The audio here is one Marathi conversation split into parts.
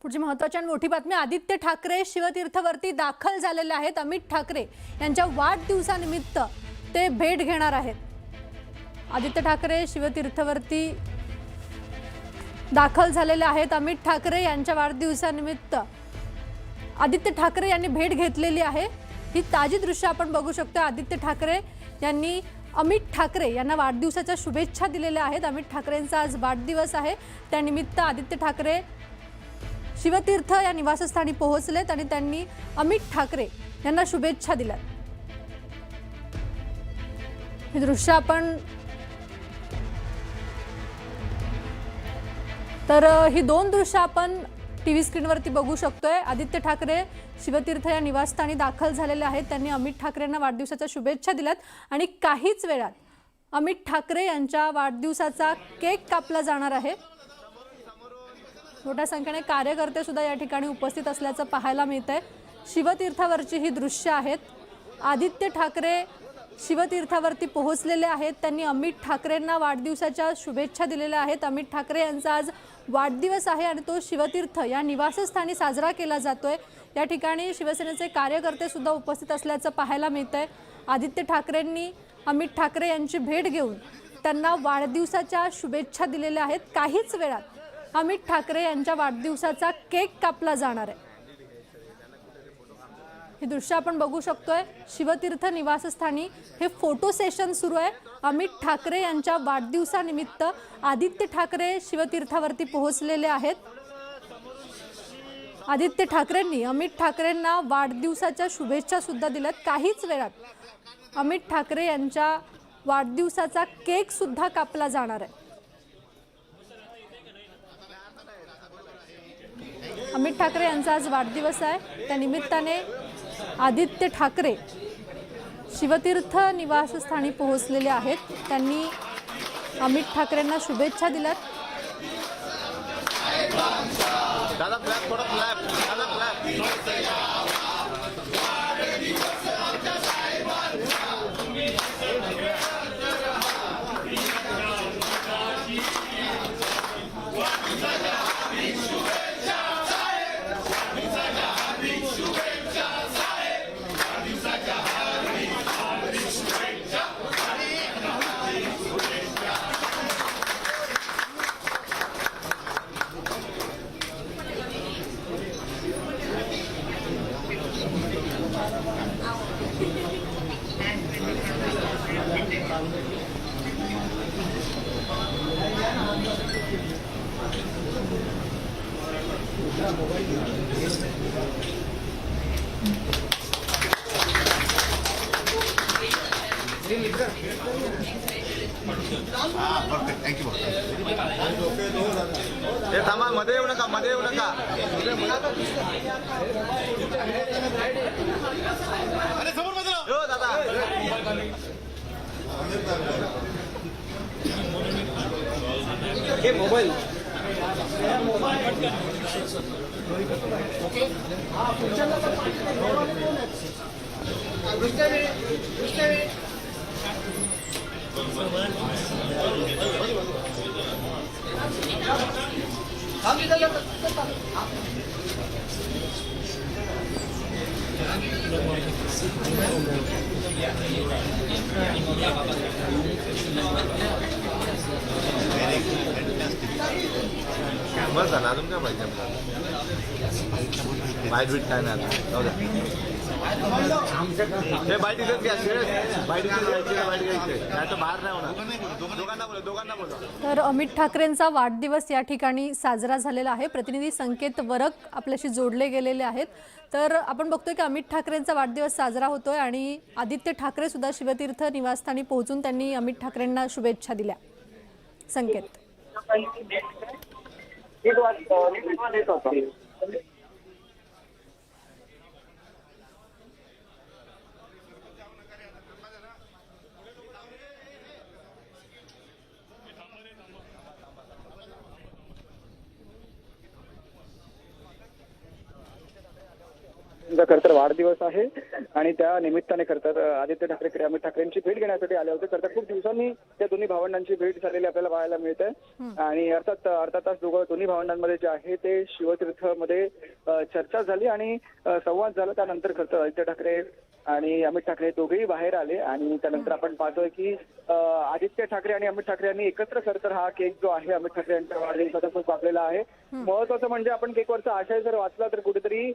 पुढची महत्त्वाची आणि मोठी बातमी, आदित्य ठाकरे शिवतीर्थवरती दाखल झालेले आहेत। अमित ठाकरे यांच्या वाढदिवसानिमित्त ते भेट घेणार आहेत। आदित्य ठाकरे शिवतीर्थवरती दाखल झालेले आहेत। अमित ठाकरे यांच्या वाढदिवसानिमित्त आदित्य ठाकरे यांनी भेट घेतलेली आहे। ही ताजी दृश्य आपण बघू शकतो। आदित्य ठाकरे यांनी अमित ठाकरे यांना वाढदिवसाच्या शुभेच्छा दिलेल्या आहेत। अमित ठाकरेंचा आज वाढदिवस आहे, त्यानिमित्त आदित्य ठाकरे शिवतीर्थ या निवासस्थानी पोहोचलेत आणि त्यांनी अमित ठाकरे यांना शुभेच्छा दिल्या। हे दृश्य आपण ही दोन दृश्य आपण टीव्ही स्क्रीनवरती बघू शकतोय। आदित्य ठाकरे शिवतीर्थ या निवासस्थानी दाखल झालेले आहेत। त्यांनी अमित ठाकरेंना वाढदिवसाच्या शुभेच्छा दिल्यात आणि काहीच वेळात अमित ठाकरे यांच्या वाढदिवसाचा केक कापला जाणार आहे। मोठ्या संख्येने कार्यकर्ते सुद्धा या ठिकाणी उपस्थित असल्याचं पाहायला मिळतंय। शिवतीर्थावरची ही दृश्य आहेत। आदित्य ठाकरे शिवतीर्थावरती पोहोचलेले आहेत। त्यांनी अमित ठाकरेंना वाढदिवसाच्या शुभेच्छा दिलेल्या आहेत। अमित ठाकरे यांचा आज वाढदिवस आहे आणि तो शिवतीर्थ या निवासस्थानी साजरा केला जातोय। या ठिकाणी शिवसेनेचे कार्यकर्ते सुद्धा उपस्थित असल्याचं पाहायला मिळतंय। आदित्य ठाकरेंनी अमित ठाकरे यांची भेट घेऊन त्यांना वाढदिवसाच्या शुभेच्छा दिलेल्या आहेत। काहीच वेळात अमित ठाकरे यांच्या वाढदिवसाचा केक कापला जाणार आहे। हे दृश्य आपण बघू शकतोय। शिवतीर्थ निवासस्थानी हे फोटो सेशन सुरू आहे। अमित ठाकरे यांच्या वाढदिवसानिमित्त आदित्य ठाकरे शिवतीर्थावरती पोहोचलेले आहेत। आदित्य ठाकरेंनी अमित ठाकरेंना वाढदिवसाच्या शुभेच्छा सुद्धा दिल्यात। काहीच वेळात अमित ठाकरे यांच्या वाढदिवसाचा केक सुद्धा कापला जाणार आहे। अमित ठाकरे यांचा आज वाढदिवस आहे, त्या निमित्ताने आदित्य ठाकरे शिवतीर्थ निवासस्थानी पोहोचलेले आहेत। त्यांनी अमित ठाकरेंना शुभेच्छा दिल्यात। Perfect, thank you. हे थांबा, मध्ये येऊ नका, मध्ये येऊ नका। अरे समोर मध्ये हो दादा। हे मोबाईल ओके। बस झालं, अजून काय पाहिजे आपल्याला? बाईट बीट काय नाही आता। हे बाईट इथेच घ्या, बाईट इथेच घ्यायची, बाईट घ्यायची नाही तर बाहेर नाही होणार। दोघांना बोला। तर अमित ठाकरेंचा वाढदिवस या ठिकाणी साजरा झालेला आहे। प्रतिनिधी संकेत वरक आपल्याशी जोडले गेलेले आहेत। तर आपण बघतोय की अमित ठाकरेंचा वाढदिवस साजरा होतोय आणि आदित्य ठाकरे सुद्धा शिवतीर्थ निवासस्थानी पोहोचून त्यांनी अमित ठाकरेंना शुभेच्छा दिल्या। संकेत यांचा खरं तर वाढदिवस आहे आणि त्या निमित्ताने खरं तर आदित्य ठाकरे अमित ठाकरेंची भेट घेण्यासाठी आले होते. खरं तर खूप दिवसांनी त्या दोन्ही भावंडांची भेट झालेली आपल्याला पाहायला मिळते आणि अर्धा तास दोन्ही भावंडांमध्ये जे आहे ते शिवतीर्थमध्ये चर्चा झाली आणि संवाद झाला. त्यानंतर खरं तर आदित्य ठाकरे आणि अमित ठाकरे दोघेही बाहेर आले आणि त्यानंतर आपण पाहतोय की आदित्य ठाकरे आणि अमित ठाकरे यांनी एकत्र खरं तर हा केक जो आहे अमित ठाकरे यांच्या वाढदिवसाचा खूप कापलेला आहे. महत्वाचं म्हणजे आपण केकवरचा आशय जर वाचला तर कुठेतरी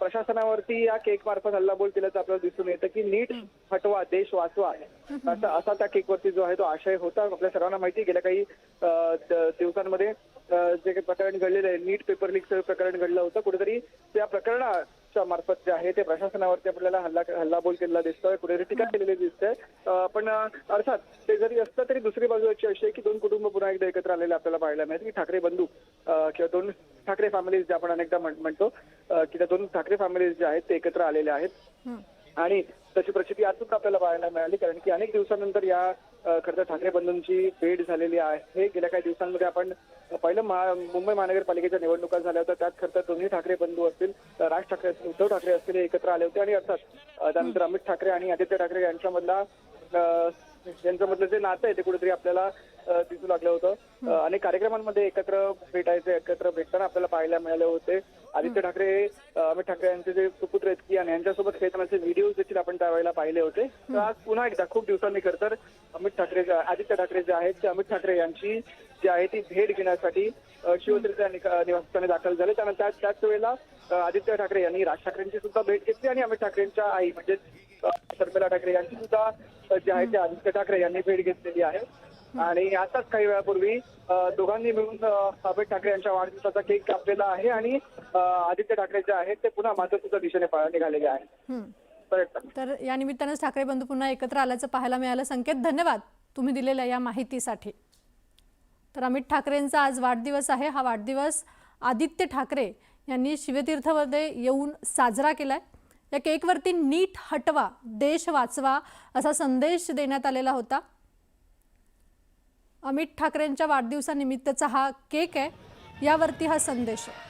प्रशासनावरती या केक मार्फत हल्लाबोल केल्याचं आपल्याला दिसून येतं की नीट हटवा देश वाचवा असा त्या केकवरती जो आहे तो आशय होता. आपल्या सर्वांना माहिती गेल्या काही दिवसांमध्ये जे काही प्रकरण घडलेलं आहे नीट पेपर लीकचं प्रकरण घडलं होतं. कुठेतरी त्या प्रकरणाच्या मार्फत जे आहे ते प्रशासनावरती आपल्याला हल्लाबोल केलेला दिसतोय, कुठेतरी टीका केलेली दिसतंय. पण अर्थात ते जरी असलं तरी दुसरी बाजू अशी आहे की दोन कुटुंब पुन्हा एकदा एकत्र आलेले आपल्याला पाहायला मिळते की ठाकरे बंधू किंवा दोन ठाकरे फॅमिलीज जे आपण अनेकदा म्हणतो की त्या दोन ठाकरे फॅमिलीज जे आहेत ते एकत्र आलेले आहेत आणि तशी प्रचिती आज सुद्धा आपल्याला पाहायला मिळाली. कारण की अनेक दिवसानंतर या खरं तर ठाकरे बंधूंची भेट झालेली आहे. गेल्या काही दिवसांमध्ये आपण पहिलं मुंबई महानगरपालिकेच्या निवडणुका झाल्या होत्या, त्यात खरं तर दोन्ही ठाकरे बंधू असतील, राज ठाकरे असतील, उद्धव ठाकरे असतील, हे एकत्र आले होते आणि अर्थात त्यानंतर अमित ठाकरे आणि आदित्य ठाकरे यांच्यामधलं जे नातं आहे ते कुठेतरी आपल्याला दिसू लागलं होतं. अनेक कार्यक्रमांमध्ये एकत्र भेटताना आपल्याला पाहायला मिळाले होते. आदित्य ठाकरे अमित ठाकरे यांचे जे सुपुत्र आहेत की आणि यांच्यासोबत खेळतानाचे व्हिडिओज देखील आपण त्यावेळेला पाहिले होते. तर आज पुन्हा एकदा खूप दिवसांनी खरं तर आदित्य ठाकरे जे आहेत ते अमित ठाकरे यांची जी आहे ती भेट घेण्यासाठी शिवतीर्थ निवासस्थानी दाखल झाले. त्यानंतर त्याच वेळेला आदित्य ठाकरे यांनी राज ठाकरेंची सुद्धा भेट घेतली आणि अमित ठाकरेंच्या आई म्हणजे शर्मिला ठाकरे यांची सुद्धा जे आहे ते आदित्य ठाकरे यांनी भेट घेतलेली आहे. आणि आताच काही वेळापूर्वी दोघांनी मिळून अमित ठाकरे यांच्या वाढदिवसाचा केक कापलेला आहे आणि आदित्य ठाकरे जे आहेत ते पुन्हा मातोश्रीच्या दिशेने निघालेले आहेत. तर या निमित्तानेच ठाकरे बंधू पुन्हा एकत्र आल्याचं पाहायला मिळालं. संकेत, धन्यवाद तुम्ही दिलेल्या या माहितीसाठी. तर अमित ठाकरेंचा आज वाढदिवस आहे. हा वाढदिवस आदित्य ठाकरे यांनी शिवतीर्थमध्ये येऊन साजरा केलाय. या केकवरती नीट हटवा देश वाचवा असा संदेश देण्यात आलेला होता. अमित ठाकरेंच्या वाढदिवसानिमित्तचा हा केक आहे, यावरती हा संदेश आहे.